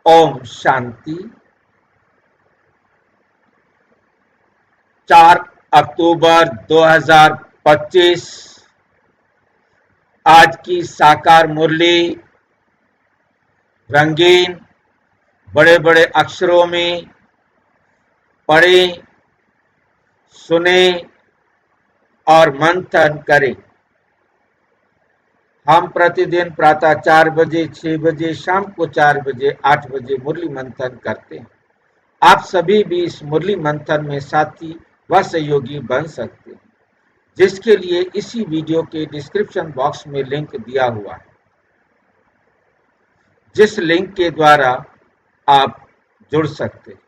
ओम शांति। 4 अक्टूबर 2025 आज की साकार मुरली रंगीन बड़े बड़े अक्षरों में पढ़ें, सुने और मंथन करें। हम प्रतिदिन प्रातः 4 बजे, 6 बजे, शाम को 4 बजे, 8 बजे मुरली मंथन करते हैं। आप सभी भी इस मुरली मंथन में साथी व सहयोगी बन सकते हैं, जिसके लिए इसी वीडियो के डिस्क्रिप्शन बॉक्स में लिंक दिया हुआ है, जिस लिंक के द्वारा आप जुड़ सकते हैं।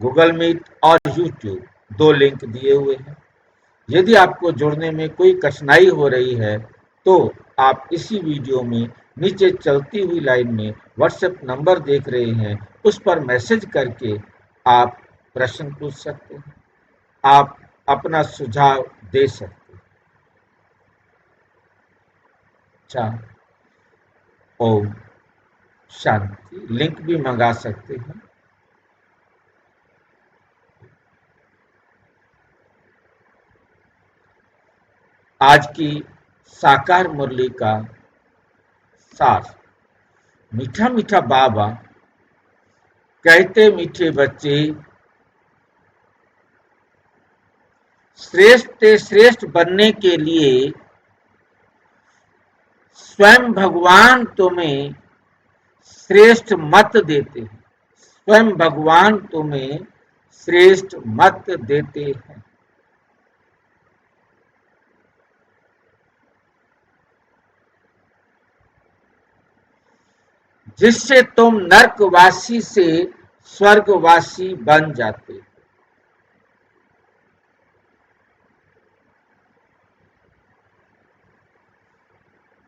गूगल मीट और यूट्यूब 2 लिंक दिए हुए हैं। यदि आपको जुड़ने में कोई कठिनाई हो रही है तो आप इसी वीडियो में नीचे चलती हुई लाइन में व्हाट्सएप नंबर देख रहे हैं, उस पर मैसेज करके आप प्रश्न पूछ सकते हैं, आप अपना सुझाव दे सकते हैं। अच्छा, ओम शांति। लिंक भी मंगा सकते हैं। आज की साकार मुरली का सार। मीठा मीठा बाबा कहते, मीठे बच्चे श्रेष्ठ से श्रेष्ठ बनने के लिए स्वयं भगवान तुम्हें श्रेष्ठ मत देते हैं। स्वयं भगवान तुम्हें श्रेष्ठ मत देते हैं। जिससे तुम नरकवासी से स्वर्गवासी बन जाते।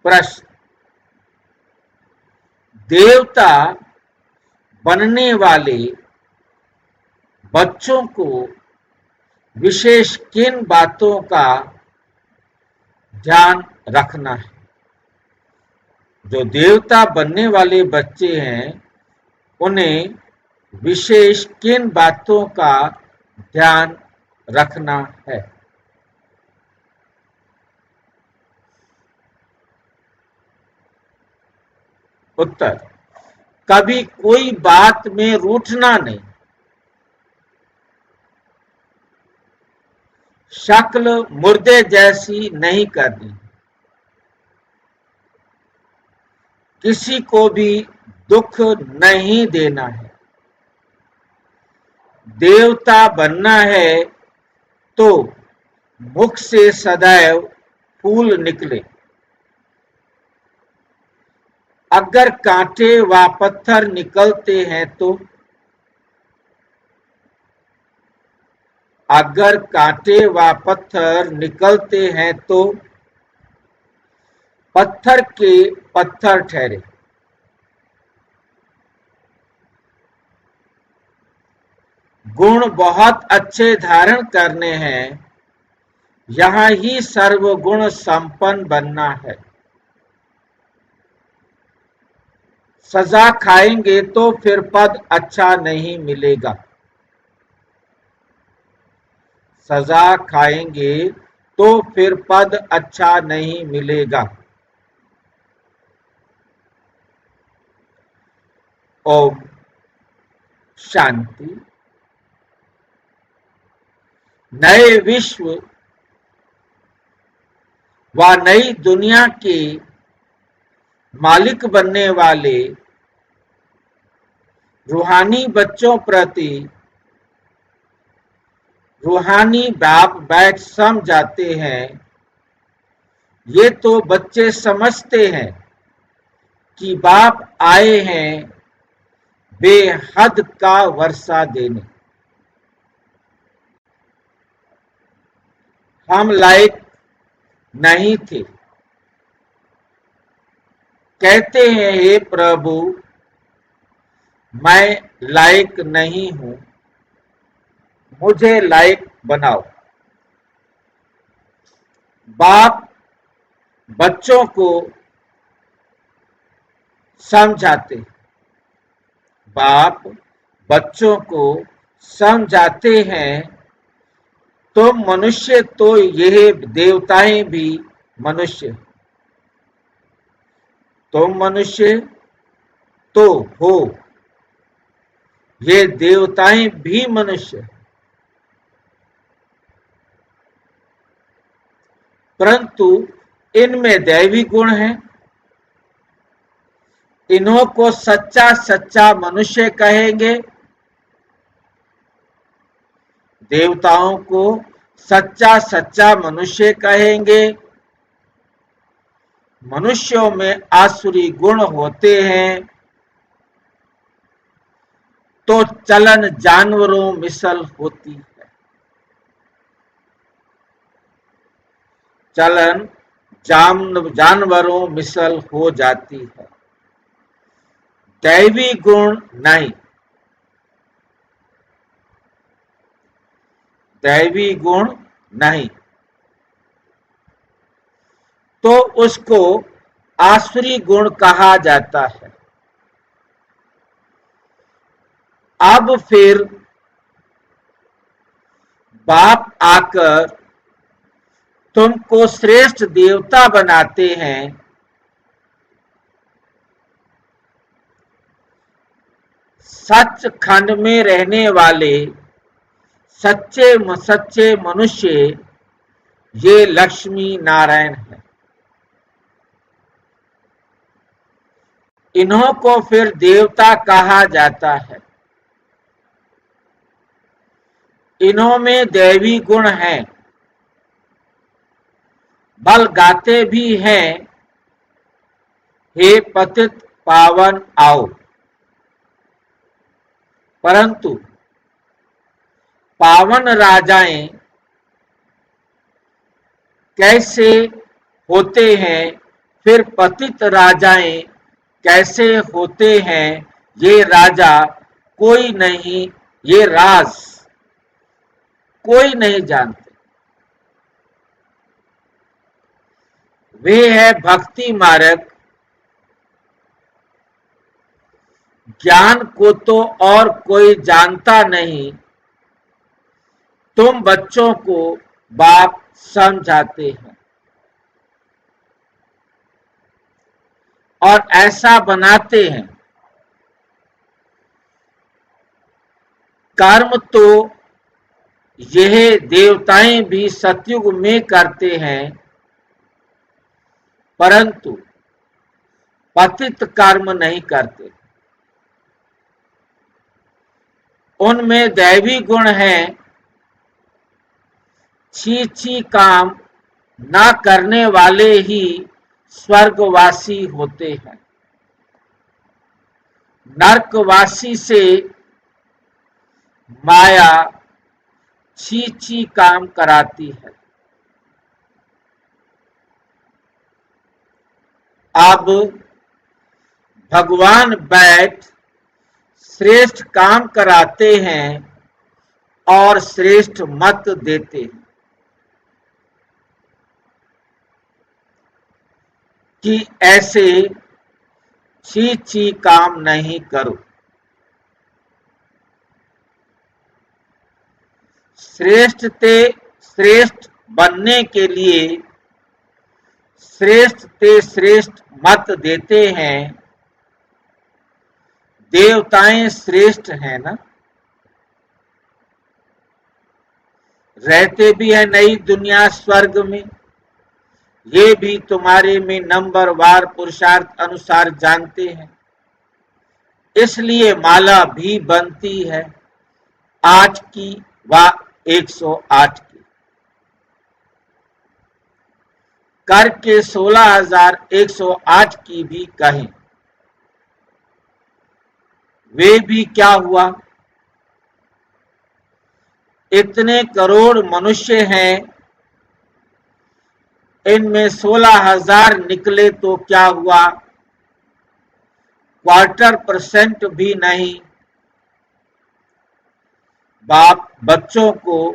प्रश्न, देवता बनने वाले बच्चों को विशेष किन बातों का ध्यान रखना है? जो देवता बनने वाले बच्चे हैं, उन्हें विशेष किन बातों का ध्यान रखना है? उत्तर, कभी कोई बात में रूठना नहीं। शक्ल मुर्दे जैसी नहीं करनी। किसी को भी दुख नहीं देना है। देवता बनना है तो मुख से सदैव फूल निकले। अगर कांटे व पत्थर निकलते हैं तो अगर कांटे व पत्थर निकलते हैं तो पत्थर के पत्थर ठहरे। गुण बहुत अच्छे धारण करने हैं, यहां ही सर्वगुण संपन्न बनना है। सजा खाएंगे तो फिर पद अच्छा नहीं मिलेगा। सजा खाएंगे तो फिर पद अच्छा नहीं मिलेगा। ओम शांति। नए विश्व व नई दुनिया के मालिक बनने वाले रूहानी बच्चों प्रति रूहानी बाप बैठ समझाते हैं। ये तो बच्चे समझते हैं कि बाप आए हैं बेहद का वर्षा देने। हम लायक नहीं थे। कहते हैं, हे प्रभु, मैं लायक नहीं हूं, मुझे लायक बनाओ। बाप बच्चों को समझाते, बाप बच्चों को समझाते हैं, तो मनुष्य तो यह देवताएं भी मनुष्य, तुम मनुष्य तो हो, ये देवताएं भी मनुष्य, परंतु इनमें दैवी गुण है। इन्हों को सच्चा सच्चा मनुष्य कहेंगे, देवताओं को सच्चा सच्चा मनुष्य कहेंगे। मनुष्यों में आसुरी गुण होते हैं, तो चलन जानवरों मिसल होती है। चलन जानवरों मिसल हो जाती है, दैवी गुण नहीं। दैवी गुण नहीं तो उसको आसुरी गुण कहा जाता है। अब फिर बाप आकर तुमको श्रेष्ठ देवता बनाते हैं, सचखंड में रहने वाले सच्चे सच्चे मनुष्य ये लक्ष्मी नारायण है। इन्हों को फिर देवता कहा जाता है। इन्हों में दैवी गुण है, बल गाते भी हैं, हे पतित पावन आओ। परंतु पावन राजाएं कैसे होते हैं, फिर पतित राजाएं कैसे होते हैं, ये राजा कोई नहीं, ये राज कोई नहीं जानते। वे है भक्ति मार्ग, ज्ञान को तो और कोई जानता नहीं। तुम बच्चों को बाप समझाते हैं और ऐसा बनाते हैं। कर्म तो यह देवताएं भी सतयुग में करते हैं, परंतु पतित कर्म नहीं करते। उनमें दैवी गुण है, छी छी काम ना करने वाले ही स्वर्गवासी होते हैं। नरकवासी से माया छी छी काम कराती है। अब भगवान बैठ श्रेष्ठ काम कराते हैं और श्रेष्ठ मत देते हैं कि ऐसे छी छी काम नहीं करो। श्रेष्ठ ते श्रेष्ठ बनने के लिए श्रेष्ठ ते श्रेष्ठ मत देते हैं। देवताएं श्रेष्ठ हैं ना, रहते भी है नई दुनिया स्वर्ग में, ये भी तुम्हारे में नंबर वार पुरुषार्थ अनुसार जानते हैं, इसलिए माला भी बनती है आज की व 108 की, करके 16,108 की भी कहें। वे भी क्या हुआ, इतने करोड़ मनुष्य हैं, इनमें 16,000 निकले तो क्या हुआ, 0.25% भी नहीं। बाप बच्चों को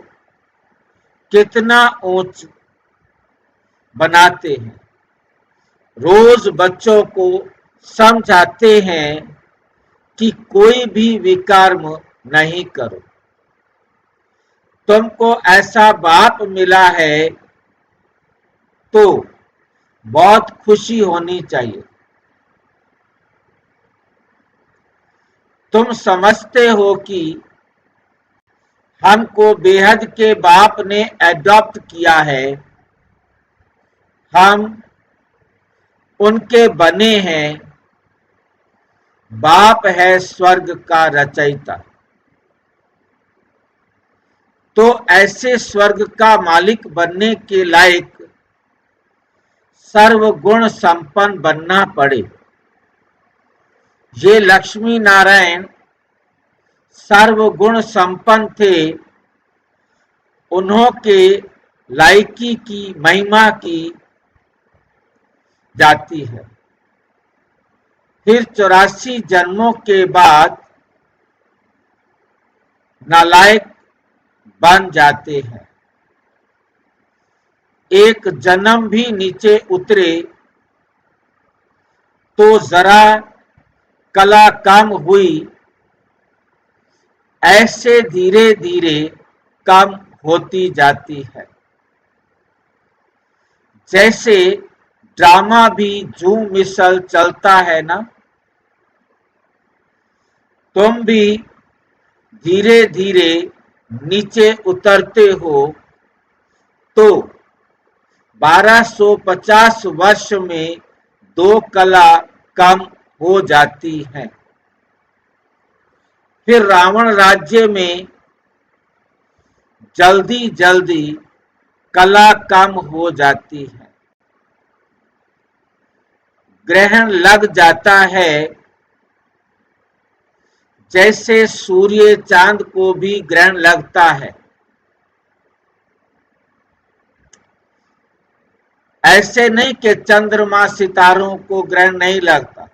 कितना ऊंच बनाते हैं, रोज बच्चों को समझाते हैं कि कोई भी विकर्म नहीं करो। तुमको ऐसा बाप मिला है तो बहुत खुशी होनी चाहिए। तुम समझते हो कि हमको बेहद के बाप ने एडॉप्ट किया है, हम उनके बने हैं। बाप है स्वर्ग का रचयिता। तो ऐसे स्वर्ग का मालिक बनने के लायक सर्वगुण संपन्न बनना पड़े। ये लक्ष्मी नारायण सर्वगुण संपन्न थे, उन्हों के लायकी की महिमा की जाती है। फिर 84 जन्मों के बाद नालायक बन जाते हैं। एक जन्म भी नीचे उतरे तो जरा कला कम हुई, ऐसे धीरे धीरे कम होती जाती है। जैसे ड्रामा भी झूम मिसल चलता है ना, तुम भी धीरे धीरे नीचे उतरते हो तो 1250 वर्ष में 2 कला कम हो जाती हैं। फिर रावण राज्य में जल्दी जल्दी कला कम हो जाती है। ग्रहण लग जाता है, जैसे सूर्य चांद को भी ग्रहण लगता है। ऐसे नहीं कि चंद्रमा सितारों को ग्रहण नहीं लगता,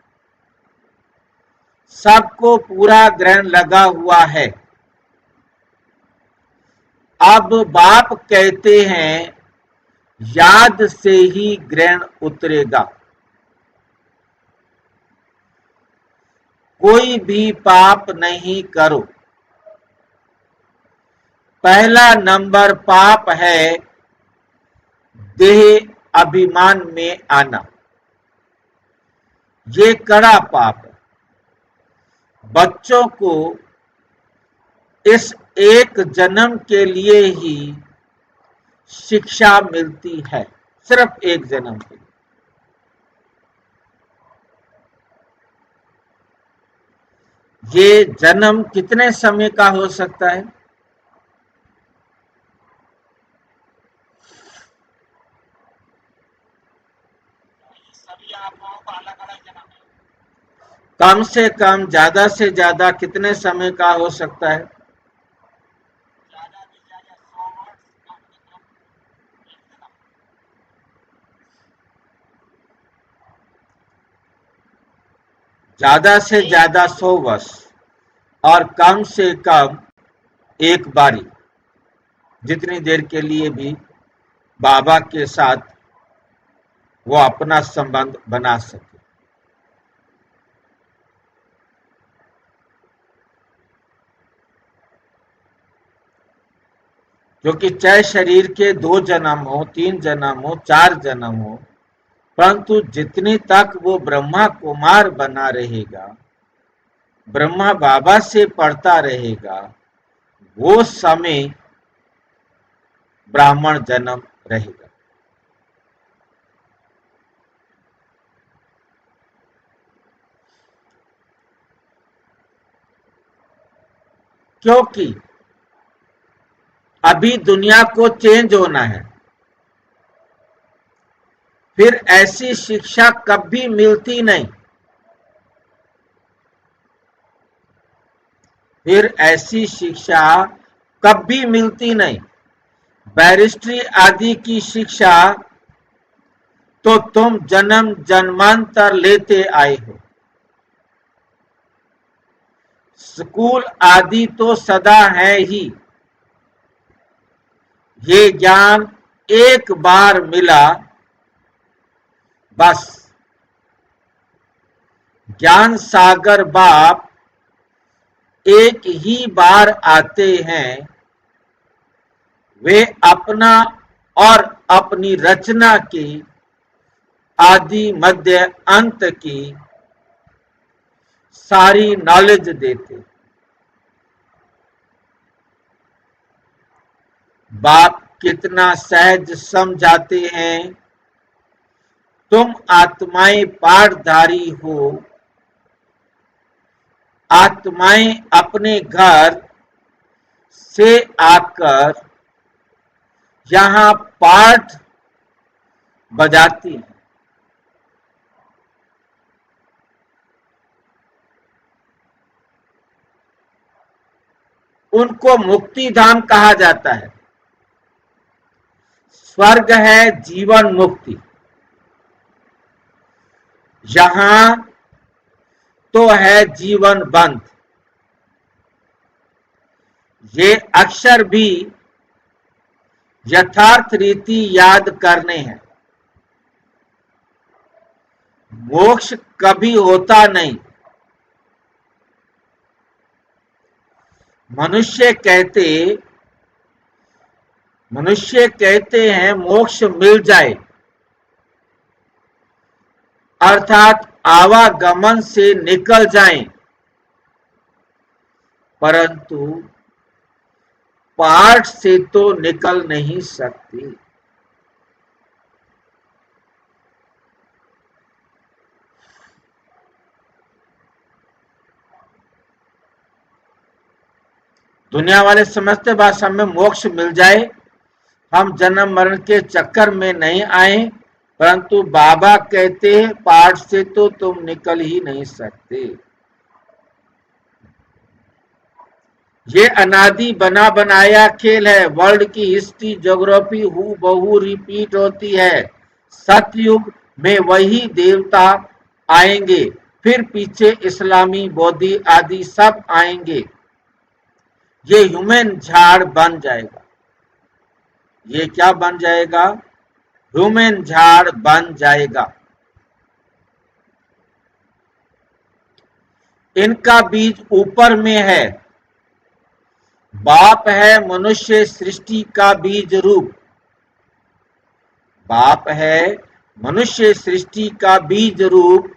सबको पूरा ग्रहण लगा हुआ है। अब बाप कहते हैं याद से ही ग्रहण उतरेगा। कोई भी पाप नहीं करो। पहला नंबर पाप है देह अभिमान में आना। ये कड़ा पाप है। बच्चों को इस एक जन्म के लिए ही शिक्षा मिलती है, सिर्फ एक जन्म के लिए। ये जन्म कितने समय का हो सकता है? कम से कम, ज्यादा से ज्यादा कितने समय का हो सकता है? ज्यादा से ज्यादा 100 वर्ष और कम से कम एक बारी, जितनी देर के लिए भी बाबा के साथ वो अपना संबंध बना सके। क्योंकि चाहे शरीर के 2 जन्म हो, 3 जन्म हो, 4 जन्म हो, परंतु जितने तक वो ब्रह्मा कुमार बना रहेगा, ब्रह्मा बाबा से पढ़ता रहेगा, वो समय ब्राह्मण जन्म रहेगा। क्योंकि अभी दुनिया को चेंज होना है। फिर ऐसी शिक्षा कभी मिलती नहीं। फिर ऐसी शिक्षा कभी मिलती नहीं। बैरिस्ट्री आदि की शिक्षा तो तुम जन्म जन्मांतर लेते आए हो। स्कूल आदि तो सदा है ही। ये ज्ञान एक बार मिला, बस। ज्ञान सागर बाप एक ही बार आते हैं, वे अपना और अपनी रचना की आदि मध्य अंत की सारी नॉलेज देते। बाप कितना सहज समझाते हैं, तुम आत्माएं पाठधारी हो, आत्माएं अपने घर से आकर यहाँ पाठ बजाती हैं। उनको मुक्ति धाम कहा जाता है। स्वर्ग है जीवन मुक्ति, यहां तो है जीवन बंद। ये अक्षर भी यथार्थ रीति याद करने हैं। मोक्ष कभी होता नहीं। मनुष्य कहते हैं मोक्ष मिल जाए, अर्थात आवागमन से निकल जाएं, परंतु पाठ से तो निकल नहीं सकती। दुनिया वाले समझते भाषा में मोक्ष मिल जाए, हम जन्म मरण के चक्कर में नहीं आए, परंतु बाबा कहते हैं पाठ से तो तुम निकल ही नहीं सकते। ये अनादि बना बनाया खेल है। वर्ल्ड की हिस्ट्री ज्योग्राफी हूबहू रिपीट होती है। सतयुग में वही देवता आएंगे, फिर पीछे इस्लामी बौद्धी आदि सब आएंगे। ये ह्यूमन झाड़ बन जाएगा। ये क्या बन जाएगा? ह्यूमन झाड़ बन जाएगा। इनका बीज ऊपर में है। बाप है मनुष्य सृष्टि का बीज रूप। बाप है मनुष्य सृष्टि का बीज रूप।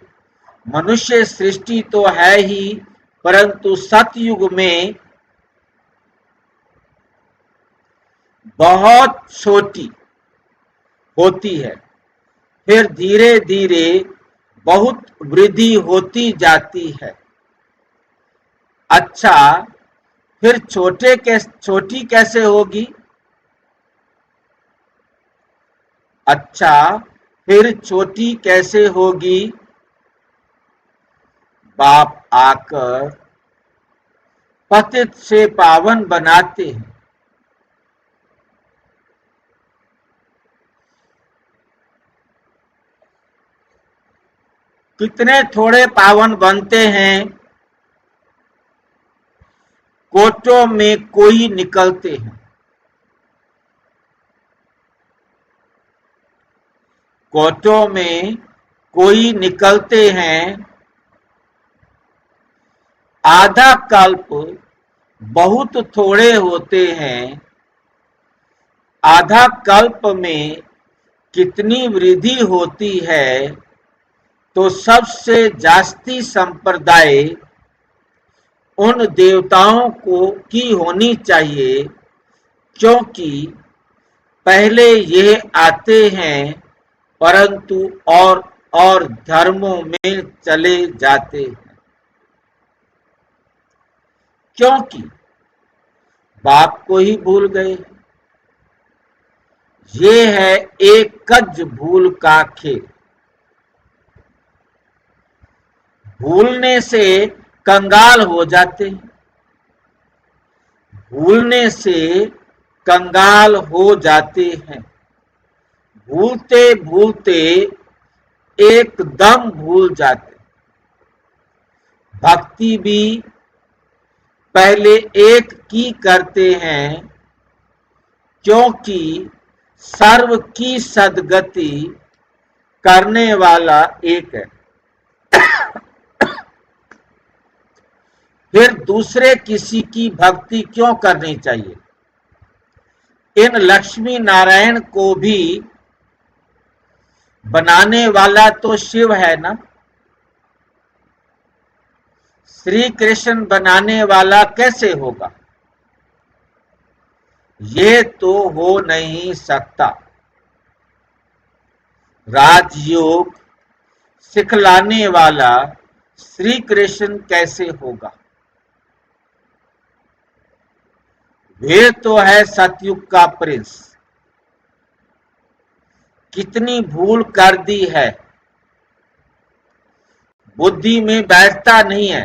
मनुष्य सृष्टि तो है ही, परंतु सतयुग में बहुत छोटी होती है, फिर धीरे धीरे बहुत वृद्धि होती जाती है। अच्छा, फिर छोटी कैसे होगी? अच्छा, फिर छोटी कैसे होगी? बाप आकर पतित से पावन बनाते हैं। कितने थोड़े पावन बनते हैं, कोटों में कोई निकलते हैं। कोटों में कोई निकलते हैं। आधा कल्प बहुत थोड़े होते हैं। आधा कल्प में कितनी वृद्धि होती है, तो सबसे जास्ती संप्रदाय उन देवताओं की होनी चाहिए, क्योंकि पहले ये आते हैं, परंतु और धर्मों में चले जाते हैं, क्योंकि बाप को ही भूल गए। ये है एक कज भूल का खेल। भूलने से कंगाल हो जाते हैं। भूलने से कंगाल हो जाते हैं। भूलते भूलते एकदम भूल जाते। भक्ति भी पहले एक की करते हैं, क्योंकि सर्व की सद्गति करने वाला एक है। फिर दूसरे किसी की भक्ति क्यों करनी चाहिए? इन लक्ष्मी नारायण को भी बनाने वाला तो शिव है ना। श्री कृष्ण बनाने वाला कैसे होगा? ये तो हो नहीं सकता। राजयोग सिखलाने वाला श्री कृष्ण कैसे होगा? वे तो है सतयुग का प्रिंस। कितनी भूल कर दी है, बुद्धि में बैठता नहीं है।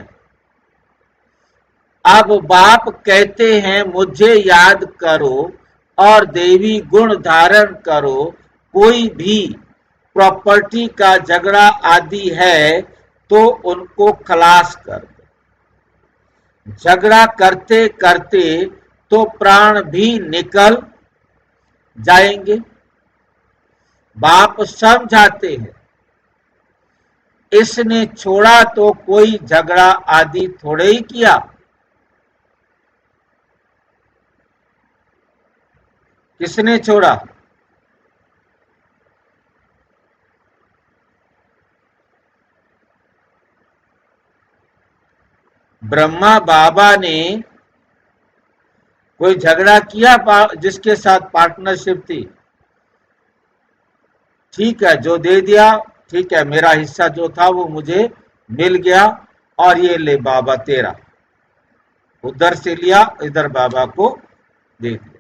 अब बाप कहते हैं मुझे याद करो और देवी गुण धारण करो। कोई भी प्रॉपर्टी का झगड़ा आदि है तो उनको खलास कर दो। झगड़ा करते करते तो प्राण भी निकल जाएंगे। बाप समझाते हैं इसने छोड़ा तो कोई झगड़ा आदि थोड़े ही किया। किसने छोड़ा? ब्रह्मा बाबा ने कोई झगड़ा किया जिसके साथ पार्टनरशिप थी? ठीक है, जो दे दिया ठीक है, मेरा हिस्सा जो था वो मुझे मिल गया और ये ले बाबा तेरा। उधर से लिया, इधर बाबा को दे दिया।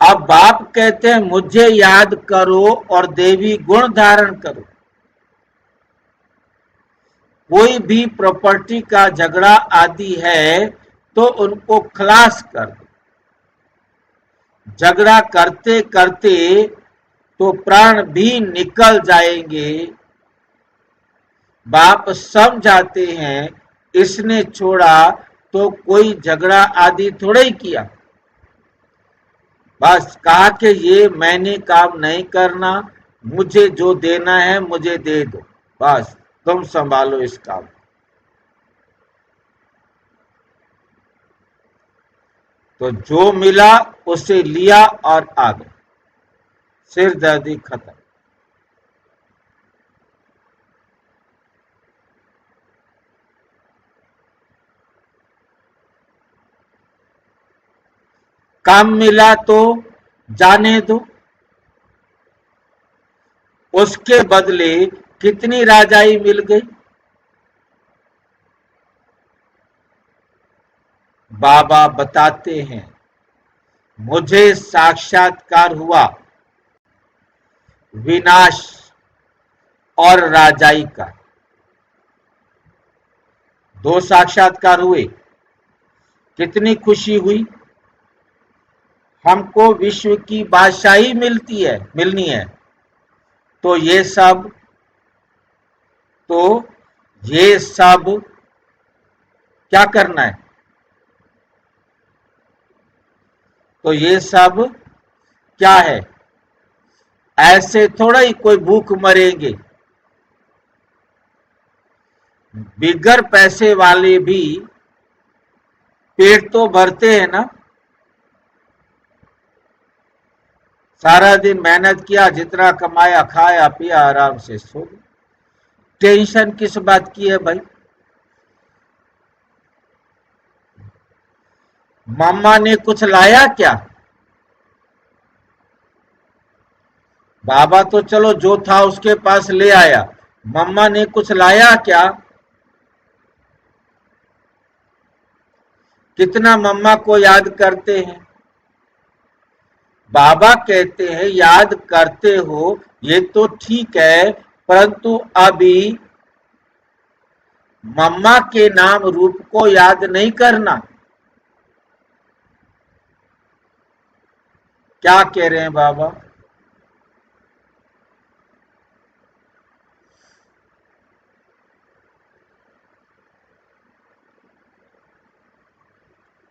अब बाप कहते हैं मुझे याद करो और देवी गुण धारण करो। कोई भी प्रॉपर्टी का झगड़ा आदि है तो उनको खलास कर दो। झगड़ा करते करते तो प्राण भी निकल जाएंगे। बाप समझाते हैं इसने छोड़ा तो कोई झगड़ा आदि थोड़ा ही किया। बस कहा कि ये मैंने काम नहीं करना, मुझे जो देना है मुझे दे दो, बस तुम संभालो इस काम। तो जो मिला उसे लिया और आ गए, सिर दर्दी खत्म। काम मिला तो जाने दो, उसके बदले कितनी राजाई मिल गई। बाबा बताते हैं मुझे साक्षात्कार हुआ विनाश और राजाई का। दो साक्षात्कार हुए, कितनी खुशी हुई। हमको विश्व की बादशाही मिलनी है। तो ये सब क्या करना है? तो ये सब क्या है? ऐसे थोड़ा ही कोई भूख मरेंगे। बिगर पैसे वाले भी पेट तो भरते हैं ना। सारा दिन मेहनत किया, जितना कमाया खाया पिया, आराम से सो गए। टेंशन किस बात की है भाई? मम्मा ने कुछ लाया क्या? बाबा तो चलो जो था उसके पास ले आया, मम्मा ने कुछ लाया क्या? कितना मम्मा को याद करते हैं। बाबा कहते हैं याद करते हो ये तो ठीक है, परंतु अभी मम्मा के नाम रूप को याद नहीं करना। क्या कह रहे हैं बाबा?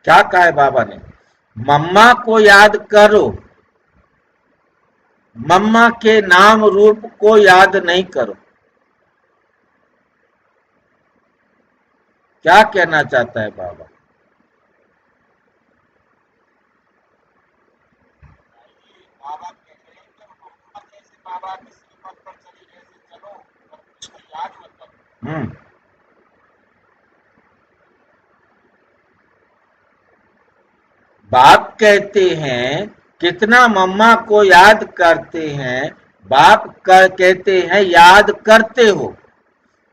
क्या कहा है बाबा ने? मम्मा को याद करो, मम्मा के नाम रूप को याद नहीं करो। क्या कहना चाहता है बाबा? बाबा कह रहे हैं कि मम्मा जैसे बाबा की श्रीमत पर चली जैसे चलो, पर कुछ याद मत करो। बाप कहते हैं कितना मम्मा को याद करते हैं। बाप कहते हैं याद करते हो,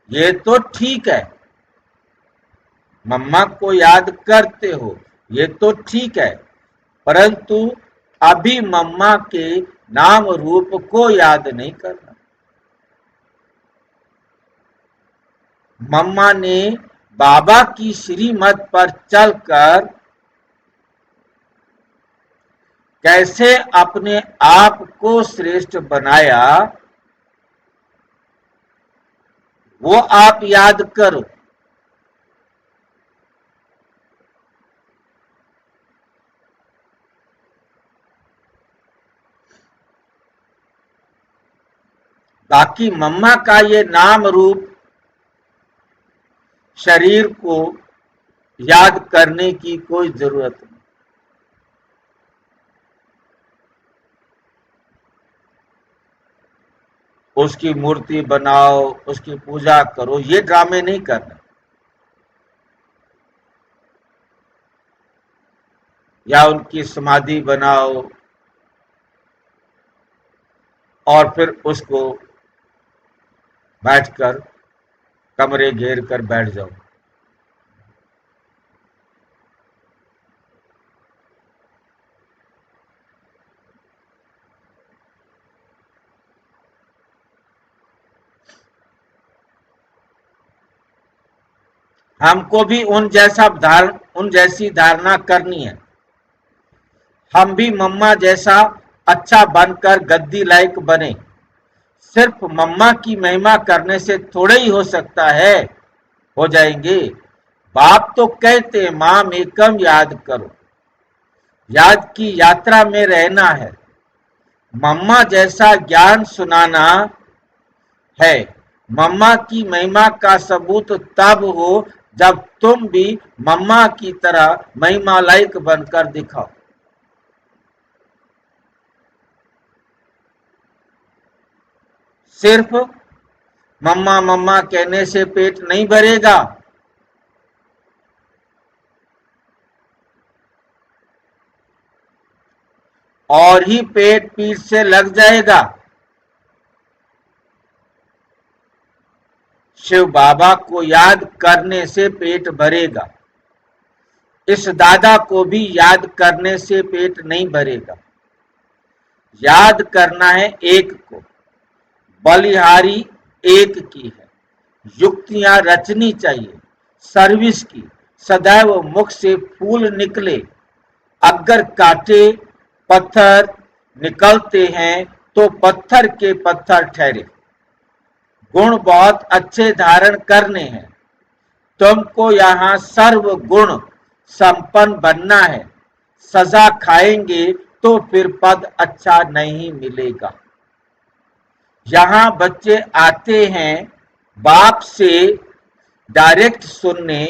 ये तो ठीक है। मम्मा को याद करते हो ये तो ठीक है, परंतु अभी मम्मा के नाम रूप को याद नहीं करना। मम्मा ने बाबा की श्रीमत पर चलकर कैसे अपने आप को श्रेष्ठ बनाया, वो आप याद करो। बाकी मम्मा का ये नाम रूप शरीर को याद करने की कोई जरूरत नहीं। उसकी मूर्ति बनाओ, उसकी पूजा करो, ये ड्रामे नहीं करना। या उनकी समाधि बनाओ और फिर उसको बैठकर कमरे घेर कर बैठ जाओ। हमको भी उन जैसी धारणा करनी है। हम भी मम्मा जैसा अच्छा बनकर गद्दी लायक बने। सिर्फ मम्मा की महिमा करने से थोड़े ही हो सकता है, हो जाएंगे। बाप तो कहते माम एकम याद करो, याद की यात्रा में रहना है। मम्मा जैसा ज्ञान सुनाना है। मम्मा की महिमा का सबूत तब हो जब तुम भी मम्मा की तरह महिमा लायक बनकर दिखाओ। सिर्फ मम्मा मम्मा कहने से पेट नहीं भरेगा। और ही पेट पीठ से लग जाएगा। शिव बाबा को याद करने से पेट भरेगा। इस दादा को भी याद करने से पेट नहीं भरेगा। याद करना है एक को, बलिहारी एक की है। युक्तियां रचनी चाहिए सर्विस की, सदैव मुख से फूल निकले। अगर कांटे पत्थर निकलते हैं तो पत्थर के पत्थर ठहरे। गुण बहुत अच्छे धारण करने हैं। तुमको यहाँ सर्व गुण संपन्न बनना है। सजा खाएंगे तो फिर पद अच्छा नहीं मिलेगा। यहाँ बच्चे आते हैं बाप से डायरेक्ट सुनने।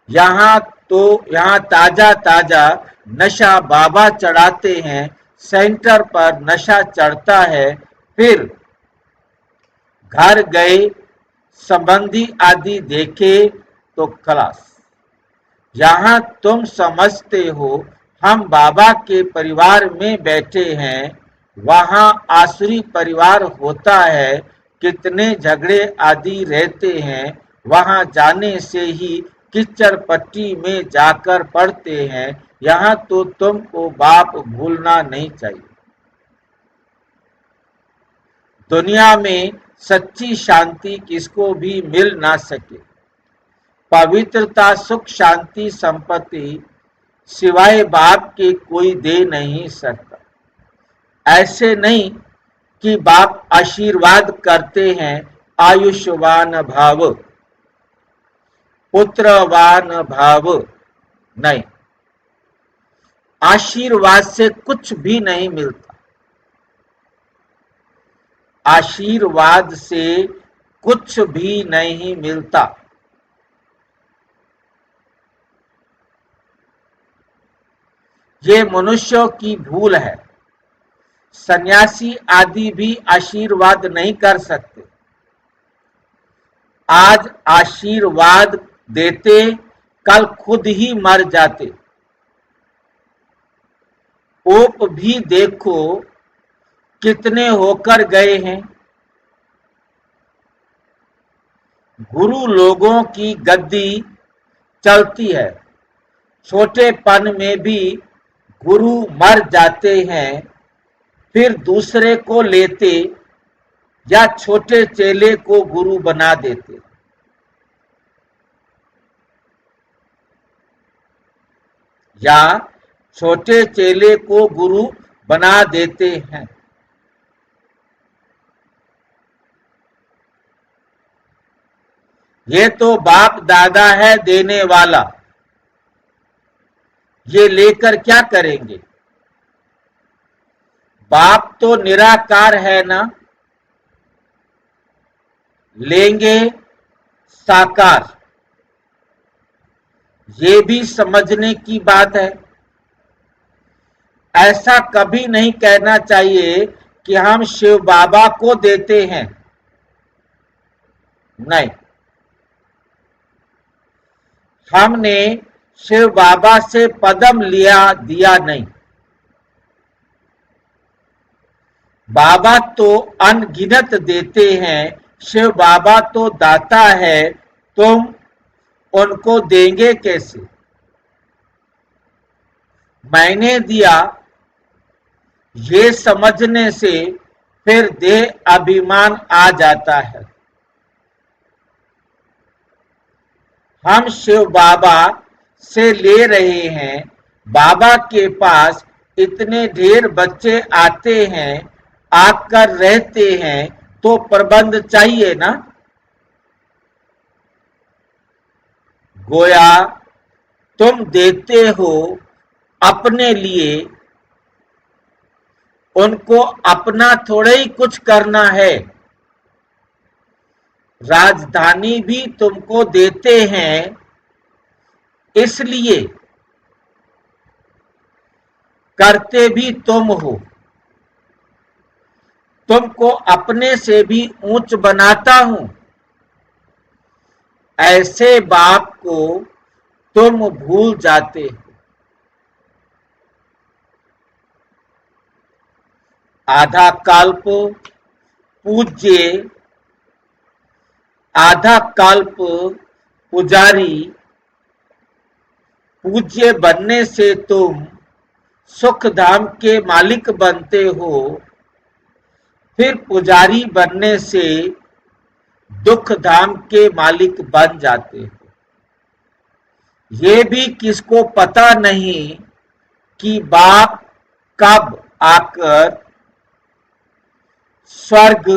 यहाँ ताजा ताजा नशा बाबा चढ़ाते हैं। सेंटर पर नशा चढ़ता है, फिर घर गए संबंधी आदि देखे तो खलास। यहाँ तुम समझते हो हम बाबा के परिवार में बैठे हैं, वहाँ आसुरी परिवार होता है। कितने झगड़े आदि रहते हैं, वहाँ जाने से ही कीचड़ पट्टी में जाकर पड़ते हैं। यहाँ तो तुमको बाप भूलना नहीं चाहिए। दुनिया में सच्ची शांति किसको भी मिल ना सके। पवित्रता सुख शांति संपत्ति सिवाय बाप के कोई दे नहीं सकता। ऐसे नहीं कि बाप आशीर्वाद करते हैं आयुष्मान भाव, पुत्रवान भाव, नहीं। आशीर्वाद से कुछ भी नहीं मिलता। आशीर्वाद से कुछ भी नहीं मिलता। ये मनुष्यों की भूल है। सन्यासी आदि भी आशीर्वाद नहीं कर सकते। आज आशीर्वाद देते, कल खुद ही मर जाते। पोप भी देखो कितने होकर गए हैं। गुरु लोगों की गद्दी चलती है। छोटेपन में भी गुरु मर जाते हैं, फिर दूसरे को लेते या छोटे चेले को गुरु बना देते। या छोटे चेले को गुरु बना देते हैं। ये तो बाप दादा है देने वाला, ये लेकर क्या करेंगे? बाप तो निराकार है ना, लेंगे साकार। ये भी समझने की बात है। ऐसा कभी नहीं कहना चाहिए कि हम शिव बाबा को देते हैं। नहीं, हमने शिव बाबा से पदम दिया नहीं। बाबा तो अनगिनत देते हैं, शिव बाबा तो दाता है, तुम उनको देंगे कैसे? मैंने दिया ये समझने से फिर देह अभिमान आ जाता है। हम शिव बाबा से ले रहे हैं, बाबा के पास इतने ढेर बच्चे आते हैं, आकर रहते हैं, तो प्रबंध चाहिए ना। गोया तुम देते हो अपने लिए, उनको अपना थोड़े ही कुछ करना है। राजधानी भी तुमको देते हैं, इसलिए करते भी तुम हो। तुमको अपने से भी ऊंच बनाता हूं। ऐसे बाप को तुम भूल जाते हो। आधा कल्प पूज्य, आधा कल्प पुजारी। पूज्य बनने से तुम सुख धाम के मालिक बनते हो, फिर पुजारी बनने से दुख धाम के मालिक बन जाते हो। ये भी किसको पता नहीं कि बाप कब आकर स्वर्ग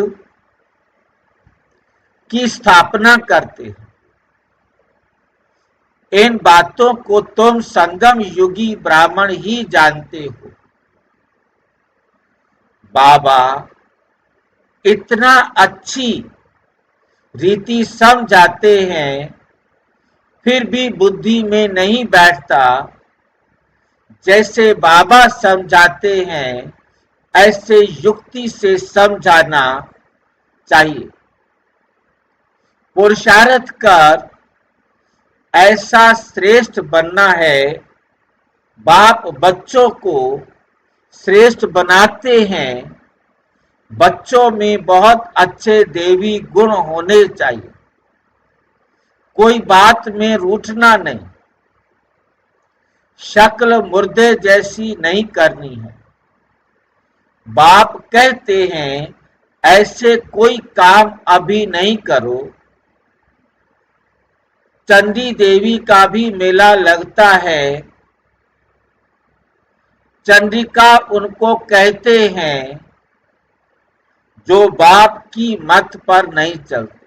की स्थापना करते हैं। इन बातों को तुम संगम युगी ब्राह्मण ही जानते हो। बाबा इतना अच्छी रीति समझाते हैं, फिर भी बुद्धि में नहीं बैठता। जैसे बाबा समझाते हैं, ऐसे युक्ति से समझाना चाहिए। पुरुषार्थ कर ऐसा श्रेष्ठ बनना है। बाप बच्चों को श्रेष्ठ बनाते हैं। बच्चों में बहुत अच्छे देवी गुण होने चाहिए। कोई बात में रूठना नहीं। शक्ल मुर्दे जैसी नहीं करनी है। बाप कहते हैं ऐसे कोई काम अभी नहीं करो। चंडी देवी का भी मेला लगता है। चंडिका उनको कहते हैं जो बाप की मत पर नहीं चलते।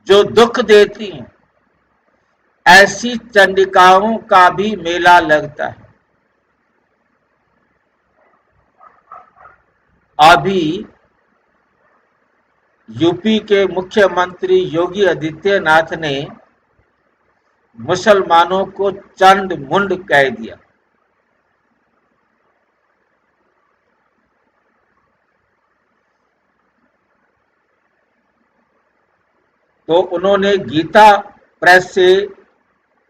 जो दुख देती हैं, ऐसी चंडिकाओं का भी मेला लगता है। अभी यूपी के मुख्यमंत्री योगी आदित्यनाथ ने मुसलमानों को चंड मुंड कह दिया। तो उन्होंने गीता प्रेस से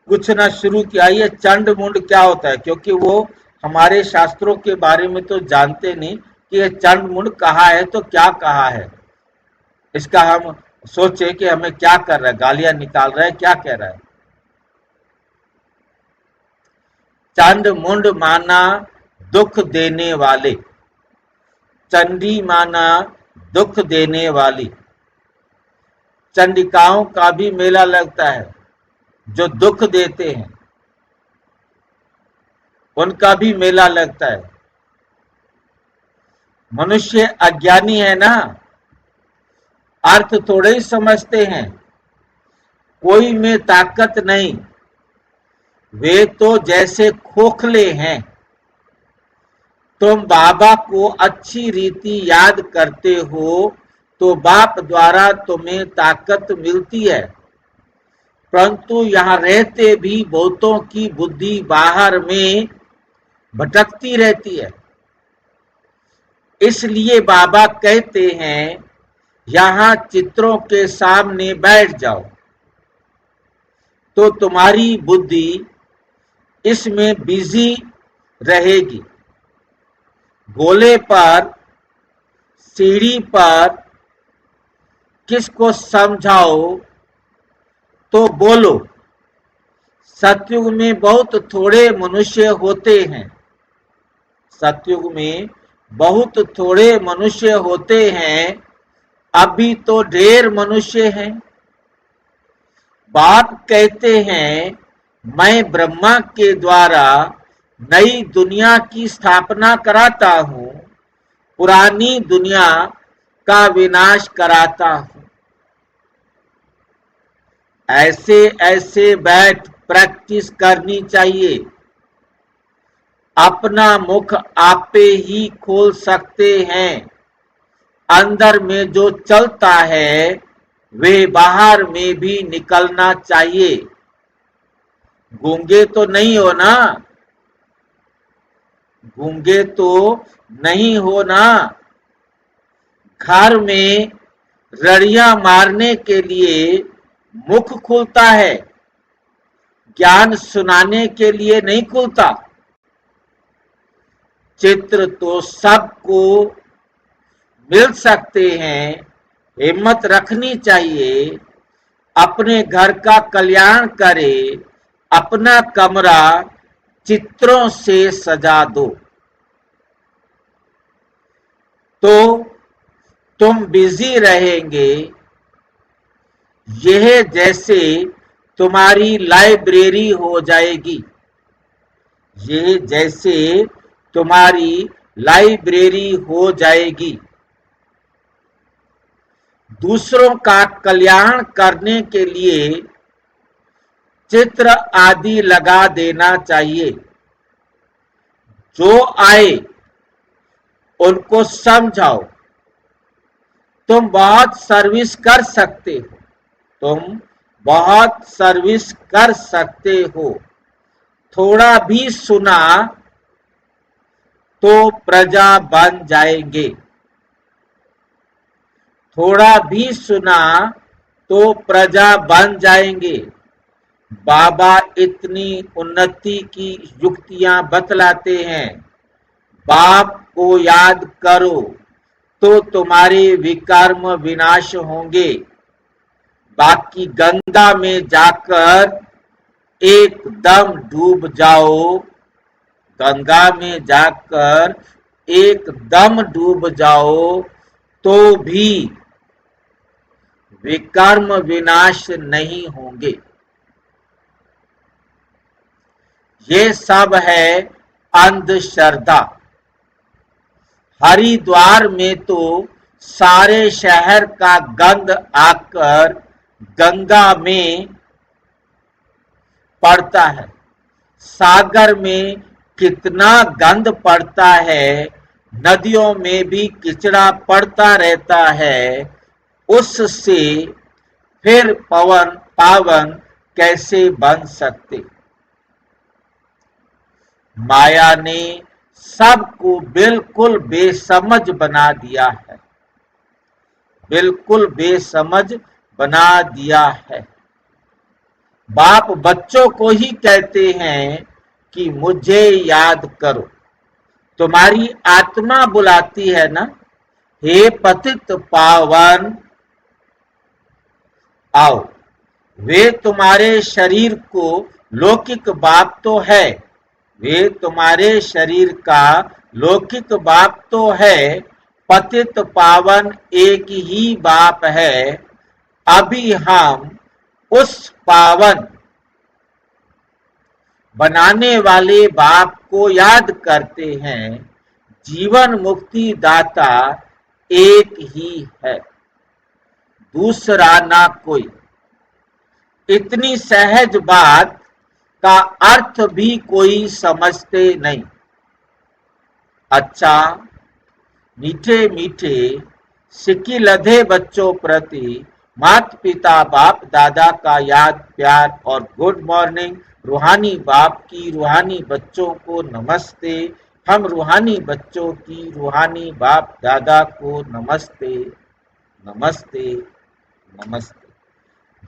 पूछना शुरू किया, ये चंड मुंड क्या होता है, क्योंकि वो हमारे शास्त्रों के बारे में तो जानते नहीं कि ये चंड मुंड कहा है तो क्या कहा है। इसका हम सोचे कि हमें क्या कर रहा है, गालियां निकाल रहा है, क्या कह रहा है। चंड मुंड माना दुख देने वाले, चंडी माना दुख देने वाली। चंडिकाओं का भी मेला लगता है जो दुख देते हैं, उनका भी मेला लगता है। मनुष्य अज्ञानी है ना, अर्थ थोड़े ही समझते हैं, कोई में ताकत नहीं, वे तो जैसे खोखले हैं। तुम बाबा को अच्छी रीति याद करते हो तो बाप द्वारा तुम्हें ताकत मिलती है, परंतु यहाँ रहते भी बहुतों की बुद्धि बाहर में भटकती रहती है। इसलिए बाबा कहते हैं यहाँ चित्रों के सामने बैठ जाओ तो तुम्हारी बुद्धि इसमें बिजी रहेगी। गोले पर, सीढ़ी पर किसको समझाओ तो बोलो। सतयुग में बहुत थोड़े मनुष्य होते हैं, सतयुग में बहुत थोड़े मनुष्य होते हैं, अभी तो ढेर मनुष्य हैं। बाप कहते हैं मैं ब्रह्मा के द्वारा नई दुनिया की स्थापना कराता हूं, पुरानी दुनिया का विनाश कराता हूं। ऐसे ऐसे बैठ प्रैक्टिस करनी चाहिए। अपना मुख आपे ही खोल सकते हैं। अंदर में जो चलता है वे बाहर में भी निकलना चाहिए। गूंगे तो नहीं हो ना, गूंगे तो नहीं हो ना। घर में रड़ियां मारने के लिए मुख खुलता है, ज्ञान सुनाने के लिए नहीं खुलता। चित्र तो सबको मिल सकते हैं, हिम्मत रखनी चाहिए। अपने घर का कल्याण करे, अपना कमरा चित्रों से सजा दो तो तुम बिजी रहेंगे। यह जैसे तुम्हारी लाइब्रेरी हो जाएगी, यह जैसे तुम्हारी लाइब्रेरी हो जाएगी। दूसरों का कल्याण करने के लिए चित्र आदि लगा देना चाहिए। जो आए उनको समझाओ। तुम बहुत सर्विस कर सकते हो, तुम बहुत सर्विस कर सकते हो। थोड़ा भी सुना तो प्रजा बन जाएंगे, थोड़ा भी सुना तो प्रजा बन जाएंगे। बाबा इतनी उन्नति की युक्तियां बतलाते हैं। बाप को याद करो तो तुम्हारे विकर्म विनाश होंगे। बाकी गंगा में जाकर एकदम डूब जाओ, गंगा में जाकर एकदम डूब जाओ तो भी विकर्म विनाश नहीं होंगे। ये सब है अंधश्रद्धा। हरिद्वार में तो सारे शहर का गंद आकर गंगा में पड़ता है। सागर में कितना गंद पड़ता है, नदियों में भी किचड़ा पड़ता रहता है। उससे फिर पावन कैसे बन सकते। माया ने सबको बिल्कुल बेसमझ बना दिया है, बिल्कुल बेसमझ बना दिया है। बाप बच्चों को ही कहते हैं कि मुझे याद करो। तुम्हारी आत्मा बुलाती है ना, हे पतित पावन आओ। वे तुम्हारे शरीर को लौकिक बाप तो है, वे तुम्हारे शरीर का लौकिक बाप तो है, पतित पावन एक ही बाप है। अभी हम उस पावन बनाने वाले बाप को याद करते हैं। जीवन मुक्ति दाता एक ही है, दूसरा ना कोई। इतनी सहज बात का अर्थ भी कोई समझते नहीं। अच्छा, मीठे मीठे सिक्की लधे बच्चों प्रति माता पिता बाप दादा का याद प्यार और गुड मॉर्निंग। रूहानी बाप की रूहानी बच्चों को नमस्ते। हम रूहानी बच्चों की रूहानी बाप दादा को नमस्ते नमस्ते नमस्ते।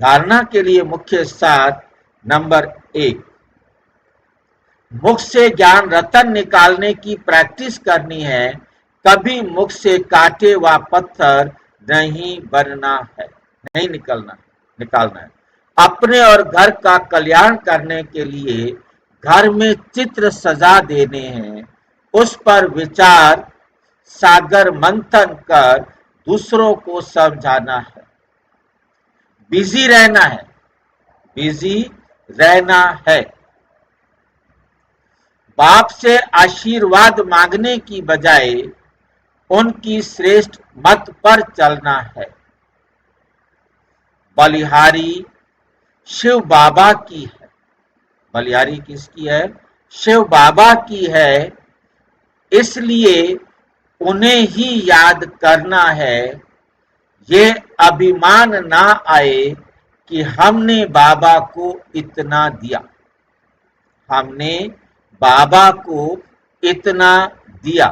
धारणा के लिए मुख्य सार नंबर 1, मुख से ज्ञान रतन निकालने की प्रैक्टिस करनी है। कभी मुख से कांटे व पत्थर नहीं बनना है, नहीं निकालना है। अपने और घर का कल्याण करने के लिए घर में चित्र सजा देने हैं, उस पर विचार सागर मंथन कर दूसरों को समझाना है। बिजी रहना है, बिजी रहना है। बाप से आशीर्वाद मांगने की बजाय उनकी श्रेष्ठ मत पर चलना है। बलिहारी शिव बाबा की है। बलिहारी किसकी है? शिव बाबा की है, इसलिए उन्हें ही याद करना है। ये अभिमान ना आए कि हमने बाबा को इतना दिया, हमने बाबा को इतना दिया।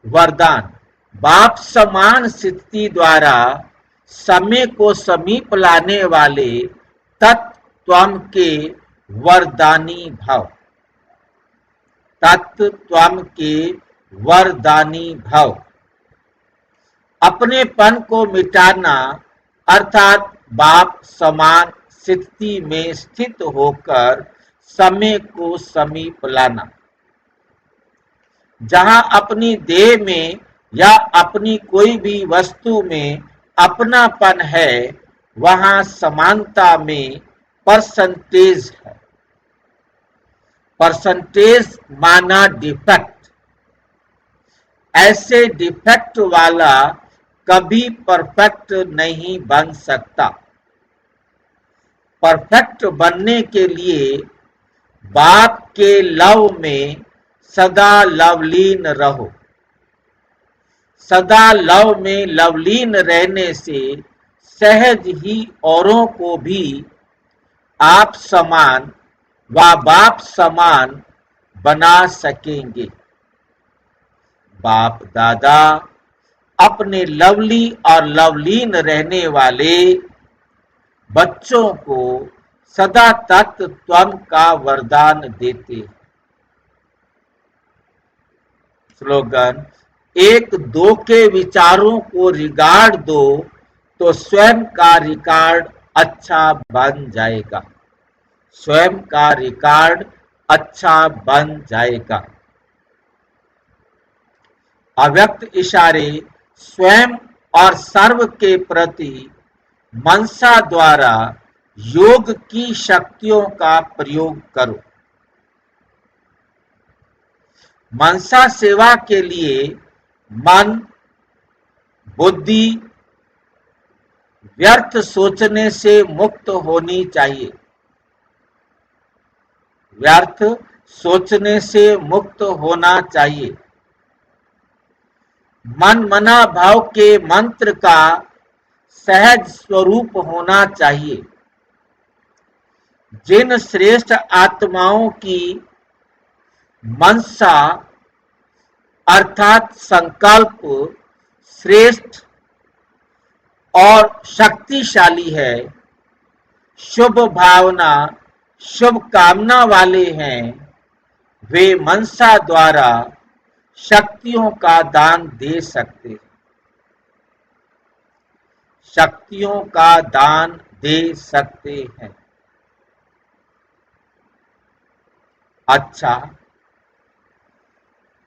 वरदान, बाप समान स्थिति द्वारा समय को समीप लाने वाले तत्त्वम के वरदानी भव, तत्त्वम के वरदानी भव। अपनेपन को मिटाना अर्थात बाप समान स्थिति में स्थित होकर समय को समीप लाना। जहां अपनी देह में या अपनी कोई भी वस्तु में अपनापन है, वहां समानता में परसेंटेज है। परसेंटेज माना डिफेक्ट। ऐसे डिफेक्ट वाला कभी परफेक्ट नहीं बन सकता। परफेक्ट बनने के लिए बाप के लव में सदा लवलीन रहो। सदा लव में लवलीन रहने से सहज ही औरों को भी आप समान व बाप समान बना सकेंगे। बाप दादा अपने लवली और लवलीन रहने वाले बच्चों को सदा तत्त्वम का वरदान देते हैं। स्लोगन, एक दो के विचारों को रिगार्ड दो तो स्वयं का रिकॉर्ड अच्छा बन जाएगा। स्वयं का रिकॉर्ड अच्छा बन जाएगा। अव्यक्त इशारे स्वयं और सर्व के प्रति मनसा द्वारा योग की शक्तियों का प्रयोग करो। मनसा सेवा के लिए मन, बुद्धि व्यर्थ सोचने से मुक्त होनी चाहिए। व्यर्थ सोचने से मुक्त होना चाहिए। मन मना भाव के मंत्र का सहज स्वरूप होना चाहिए। जिन श्रेष्ठ आत्माओं की मनसा अर्थात संकल्प श्रेष्ठ और शक्तिशाली है, शुभ भावना शुभ कामना वाले हैं, वे मनसा द्वारा शक्तियों का दान दे सकते हैं, शक्तियों का दान दे सकते हैं। अच्छा,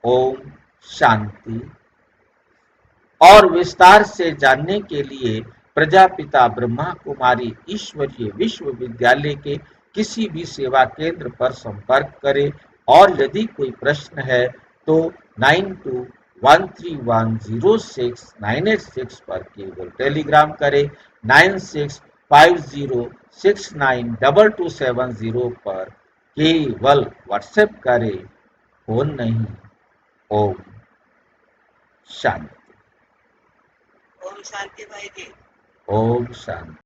ओम शांति। और विस्तार से जानने के लिए प्रजापिता ब्रह्मा कुमारी ईश्वरीय विश्वविद्यालय के किसी भी सेवा केंद्र पर संपर्क करें और यदि कोई प्रश्न है तो 9213106986 पर केवल टेलीग्राम करें, 9650692270 पर केवल व्हाट्सएप करें, फोन नहीं। ओम शांति। ओम शांति भाई जी। ओम शांति।